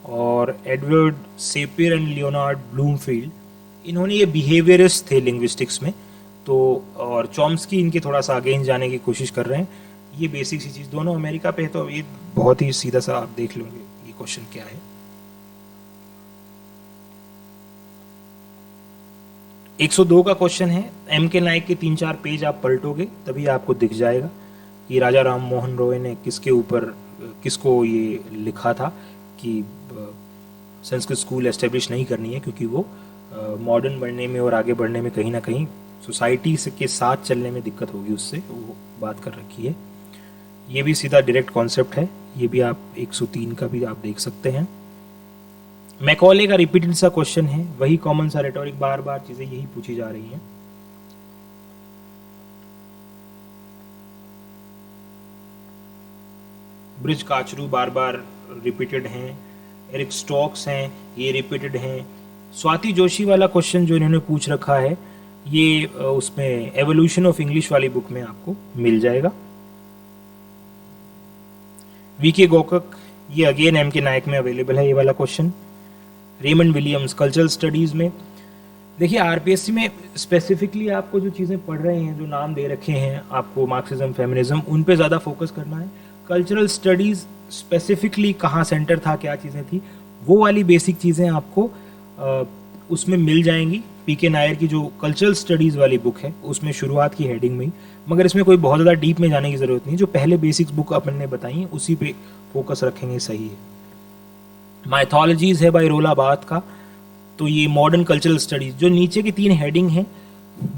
और एडवर्ड सेपियर एंड लियोनार्ड ब्लूमफील्ड, इन्होंने ये बिहेवियरिस्ट थे लिंग्विस्टिक्स में, तो और चॉम्स्की इनके थोड़ा सा अगेंस्ट जाने की कोशिश कर रहे हैं। ये बेसिक सी चीज़, दोनों अमेरिका पे है, तो ये बहुत ही सीधा सा आप देख लोगे ये क्वेश्चन क्या है। 102 का क्वेश्चन है। एम के नाइक के 3-4 पेज आप पलटोगे तभी आपको दिख जाएगा कि राजा राम मोहन रॉय ने किसके ऊपर, किसको ये लिखा था कि संस्कृत स्कूल एस्टेब्लिश नहीं करनी है, क्योंकि वो मॉडर्न बनने में और आगे बढ़ने में कहीं ना कहीं सोसाइटी से के साथ चलने में दिक्कत होगी, उससे वो बात कर रखी है। ये भी सीधा डायरेक्ट कॉन्सेप्ट है, ये भी आप 103 का भी आप देख सकते हैं। मैकॉले का रिपीटेड सा क्वेश्चन है, वही कॉमन सा रेटोरिक, बार बार चीजें यही पूछी जा रही हैं। ब्रिज काचरू बार बार रिपीटेड हैं, एरिक स्टोक्स हैं, ये रिपीटेड हैं। स्वाति जोशी वाला क्वेश्चन जो इन्होंने पूछ रखा है, ये उसमें एवोल्यूशन ऑफ इंग्लिश वाली बुक में आपको मिल जाएगा। वीके गोकक, ये अगेन एम के नायक में अवेलेबल है ये वाला question. Raymond Williams cultural studies में, देखिए आरपीएससी में स्पेसिफिकली आपको जो चीज़ें पढ़ रहे हैं, जो नाम दे रखे हैं आपको, मार्क्सिज्म, फेमिनिज्म, उन पे ज़्यादा फोकस करना है। कल्चरल स्टडीज स्पेसिफिकली कहाँ सेंटर था, क्या चीज़ें थी, वो वाली बेसिक चीज़ें आपको उसमें मिल जाएंगी। पीके नायर की जो कल्चरल स्टडीज़ वाली बुक है उसमें शुरुआत की हेडिंग में ही, मगर इसमें कोई बहुत ज़्यादा डीप में जाने की ज़रूरत नहीं, जो पहले बेसिक्स बुक अपन ने बताई हैं उसी पे फोकस रखेंगे, सही है। माइथोलॉजीज है बाय रोला बाथ का, तो ये मॉडर्न कल्चरल स्टडीज, जो नीचे की 3 हेडिंग हैं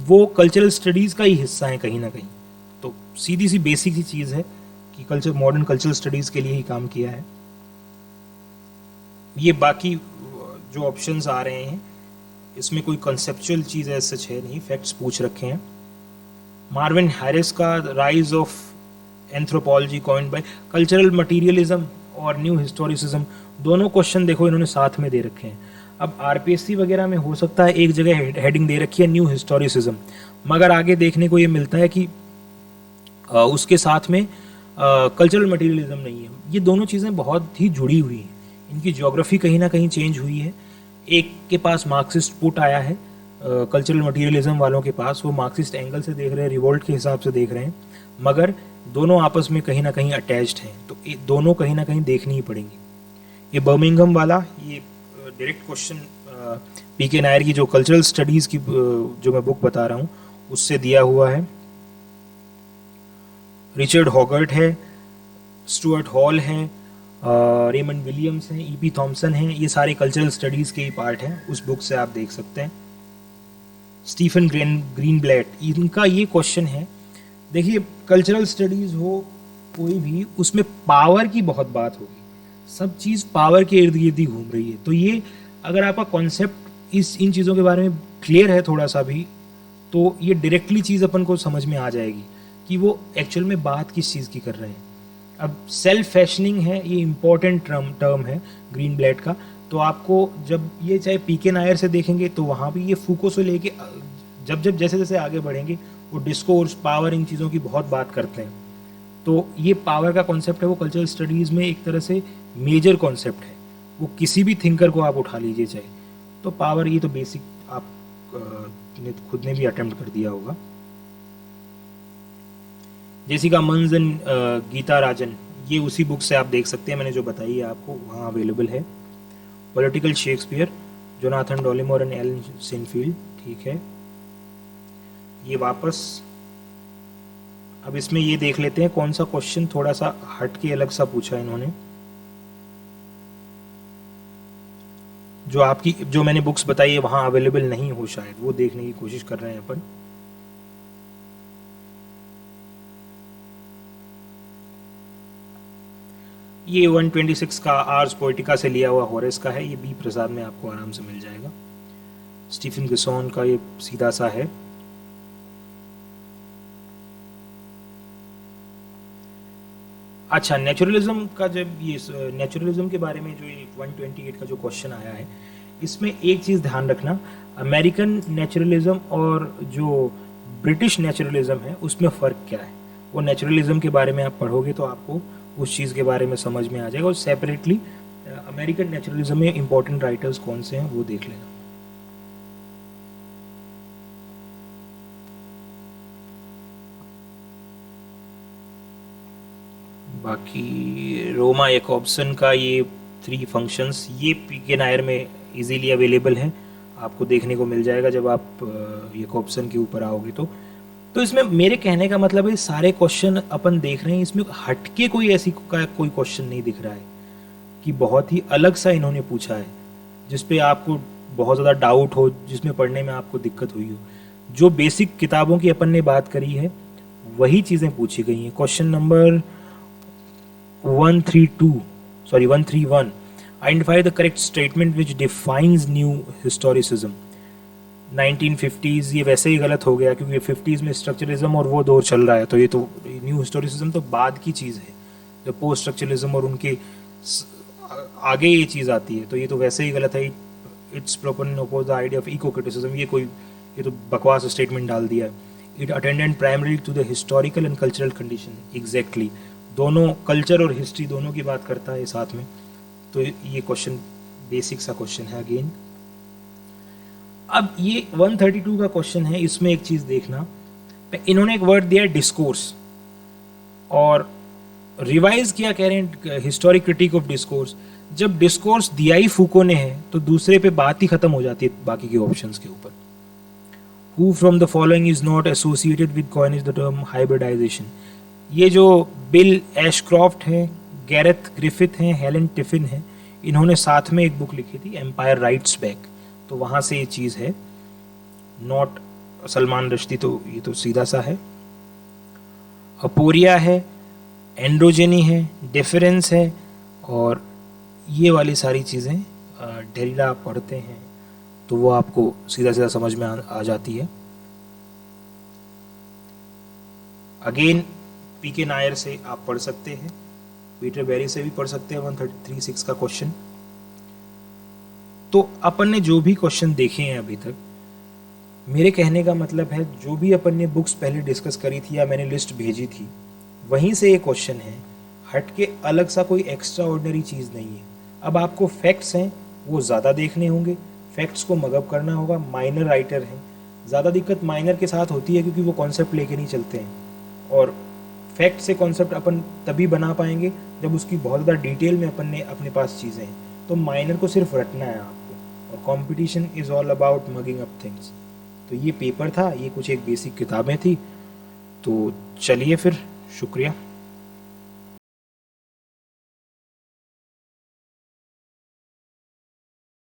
वो कल्चरल स्टडीज का ही हिस्सा है कहीं ना कहीं। तो सीधी सी बेसिक सी चीज़ है कि कल्चर, मॉडर्न कल्चरल स्टडीज के लिए ही काम किया है। ये बाकी जो ऑप्शंस आ रहे हैं इसमें कोई कंसेप्चुअल चीज़ है सच है नहीं, फैक्ट्स पूछ रखे हैं। मार्विन हैरिस का rise of anthropology coined bye, cultural materialism और न्यू हिस्टोरिसिज्म, दोनों क्वेश्चन देखो इन्होंने साथ में दे रखे हैं। अब आरपीएससी वगैरह में हो सकता है एक जगह हेडिंग दे रखी है न्यू हिस्टोरिसिज्म, मगर आगे देखने को ये मिलता है कि उसके साथ में कल्चरल मटीरियलिज्म नहीं है। ये दोनों चीज़ें बहुत ही जुड़ी हुई हैं, इनकी ज्योग्राफी कहीं ना कहीं चेंज हुई है। एक के पास मार्क्सिस्ट पुट आया है, कल्चरल मटीरियलिज्म वालों के पास वो मार्क्सिस्ट एंगल से देख रहे हैं, रिवोल्ट के हिसाब से देख रहे हैं, मगर दोनों आपस में कहीं ना कहीं अटैच्ड हैं, तो ये दोनों कहीं ना कहीं देखनी ही पड़ेंगी। ये बर्मिंघम वाला, ये डायरेक्ट क्वेश्चन पीके नायर की जो कल्चरल स्टडीज की जो मैं बुक बता रहा हूँ उससे दिया हुआ है। रिचर्ड हॉगर्ट है, स्टुअर्ट हॉल हैं, रेमंड विलियम्स हैं, ईपी थॉमसन हैं, ये सारे कल्चरल स्टडीज़ के ही पार्ट हैं, उस बुक से आप देख सकते हैं। स्टीफन ग्रीनब्लैट, इनका ये क्वेश्चन है, देखिए कल्चरल स्टडीज़ हो कोई भी, उसमें पावर की बहुत बात होगी, सब चीज़ पावर के इर्द गिर्द ही घूम रही है। तो ये अगर आपका कॉन्सेप्ट इन चीज़ों के बारे में क्लियर है थोड़ा सा भी, तो ये डायरेक्टली चीज़ अपन को समझ में आ जाएगी कि वो एक्चुअल में बात किस चीज़ की कर रहे हैं। अब सेल्फ फैशनिंग है, ये इंपॉर्टेंट टर्म है ग्रीनब्लैट का। तो आपको जब ये चाहे पीके नायर से देखेंगे तो वहाँ भी ये फूको से लेके जब जब जैसे जैसे आगे बढ़ेंगे वो डिस्कोर्स, पावर, इन चीज़ों की बहुत बात करते हैं। तो ये पावर का कॉन्सेप्ट है, वो कल्चरल स्टडीज़ में एक तरह से मेजर कॉन्सेप्ट है, वो किसी भी थिंकर को आप उठा लीजिए चाहे। तो पावर, ये तो बेसिक आप खुद ने भी अटेम्प्ट कर दिया होगा। जेसिका मंस एंड गीता राजन, ये उसी बुक से आप देख सकते हैं, मैंने जो बताई है आपको वहाँ अवेलेबल है। Political Shakespeare, Jonathan Dollimore and Alan Sinfield, ठीक है। ये वापस अब इसमें ये देख लेते हैं कौन सा क्वेश्चन थोड़ा सा हट के अलग सा पूछा इन्होंने। जो मैंने बुक्स बताई है वहां अवेलेबल नहीं हो शायद, वो देखने की कोशिश कर रहे हैं अपन। ये 126 का आर्स पोएटिका से लिया हुआ होरेस का है, ये बी प्रसाद में आपको आराम से मिल जाएगा। स्टीफन गिसॉन का ये सीधा सा है। अच्छा, नेचुरलिज्म का, जब ये नेचुरलिज्म के बारे में जो ये 128 का जो क्वेश्चन आया है, इसमें एक चीज़ ध्यान रखना, अमेरिकन नेचुरलिज्म और जो ब्रिटिश नेचुरलिज्म है उसमें फ़र्क क्या है। वो नेचुरलिज्म के बारे में आप पढ़ोगे तो आपको उस चीज़ के बारे में समझ में आ जाएगा। और सेपरेटली अमेरिकन नेचुरलिज्म में इंपॉर्टेंट राइटर्स कौन से हैं वो देख लेना। बाकी रोमा एकॉब्सन का ये 3 फंक्शंस, ये पीके नायर में इजीली अवेलेबल है, आपको देखने को मिल जाएगा जब आप एकॉब्सन के ऊपर आओगे तो इसमें मेरे कहने का मतलब है सारे क्वेश्चन अपन देख रहे हैं, इसमें हटके कोई ऐसी कोई क्वेश्चन नहीं दिख रहा है कि बहुत ही अलग सा इन्होंने पूछा है जिसपे आपको बहुत ज़्यादा डाउट हो, जिसमें पढ़ने में आपको दिक्कत हुई हो। जो बेसिक किताबों की अपन ने बात करी है वही चीज़ें पूछी गई हैं। Question number 131, identify the correct statement which defines new historicism। 1950s, ये वैसे ही गलत हो गया क्योंकि 50s में स्ट्रक्चरलिज्म और वो दौर चल रहा है, तो ये तो न्यू हिस्टोरिसिज्म तो बाद की चीज़ है, जब पोस्ट स्ट्रक्चरलिज्म और उनके आगे ये चीज़ आती है, तो ये तो वैसे ही गलत है। It's propone oppose the idea of ecocriticism, ये तो बकवास स्टेटमेंट डाल दिया है। It attended primary to the historical and cultural condition, exactly, दोनों कल्चर और हिस्ट्री दोनों की बात करता है साथ में। तो ये क्वेश्चन बेसिक सा क्वेश्चन है अगेन। अब ये 132 का क्वेश्चन है, इसमें एक चीज देखना, इन्होंने एक वर्ड दिया है डिस्कोर्स, और रिवाइज किया कह रहे हैं हिस्टोरिक क्रिटिक ऑफ डिस्कोर्स। जब डिस्कोर्स दिया ही फूको ने है तो दूसरे पे बात ही खत्म हो जाती है बाकी के ऑप्शंस के ऊपर। Who from the following is not associated with coinage the term hybridization. ये जो बिल एशक्रॉफ्ट हैं, गैरेथ ग्रिफिथ हैं, हेलन टिफिन हैं, इन्होंने साथ में एक बुक लिखी थी एम्पायर राइट्स बैक, तो वहाँ से ये चीज़ है। नॉट सलमान रश्दी, तो ये तो सीधा सा है। अपोरिया है, एंड्रोजेनी है, डिफरेंस है, और ये वाली सारी चीज़ें डेरिडा आप पढ़ते हैं तो वो आपको सीधा सीधा समझ में आ जाती है। अगेन पीके नायर से आप पढ़ सकते हैं, पीटर बेरी से भी पढ़ सकते हैं 136 का क्वेश्चन। तो अपन ने जो भी क्वेश्चन देखे हैं अभी तक, मेरे कहने का मतलब है जो भी अपन ने बुक्स पहले डिस्कस करी थी या मैंने लिस्ट भेजी थी वहीं से ये क्वेश्चन है, हट के अलग सा कोई एक्स्ट्रा ऑर्डिनरी चीज़ नहीं है। अब आपको फैक्ट्स हैं वो ज़्यादा देखने होंगे, फैक्ट्स को मगअप करना होगा। माइनर राइटर हैं, ज़्यादा दिक्कत माइनर के साथ होती है क्योंकि वो कॉन्सेप्ट लेके नहीं चलते हैं, और फैक्ट से कॉन्सेप्ट अपन तभी बना पाएंगे जब उसकी बहुत ज़्यादा डिटेल में अपन ने अपने पास चीज़ें हैं। तो माइनर को सिर्फ रटना है आपको, और competition is all about mugging up things. तो ये पेपर था, ये कुछ एक बेसिक किताबें थी। तो चलिए फिर, शुक्रिया।